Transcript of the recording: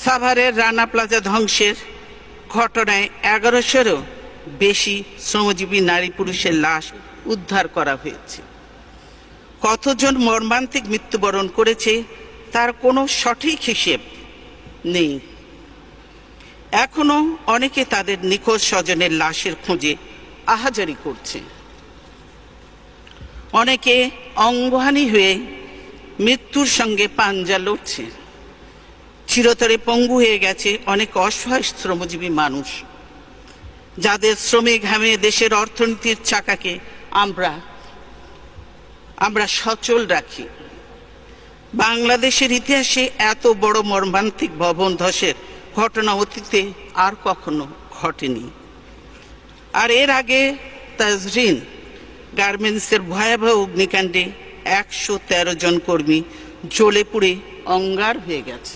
সাভারের রানা প্লাজা ধ্বংসের ঘটনায় 1100-এরও বেশি শ্রমজীবী নারী পুরুষের লাশ উদ্ধার করা হয়েছে। কতজন মর্মান্তিক মৃত্যুবরণ করেছে তার কোনো সঠিক হিসেব নেই। এখনো অনেকে তাদের নিখোঁজ স্বজনের লাশের খোঁজে আহাজারি করছে। অনেকে অঙ্গহানি হয়ে মৃত্যুর সঙ্গে পাঞ্জা লড়ছে। চিরতরে পঙ্গু হয়ে গেছে অনেক অসহায় শ্রমজীবী মানুষ, যাদের শ্রমে ঘামে দেশের অর্থনীতির চাকাকে আমরা সচল রাখি। বাংলাদেশের ইতিহাসে এত বড় মর্মান্তিক ভবন ধসের ঘটনা অতীতে আর কখনো ঘটেনি। আর এর আগে তাজরিন গার্মেন্টসের ভয়াবহ অগ্নিকাণ্ডে 113 জন কর্মী জ্বলে পুড়ে অঙ্গার হয়ে গেছে।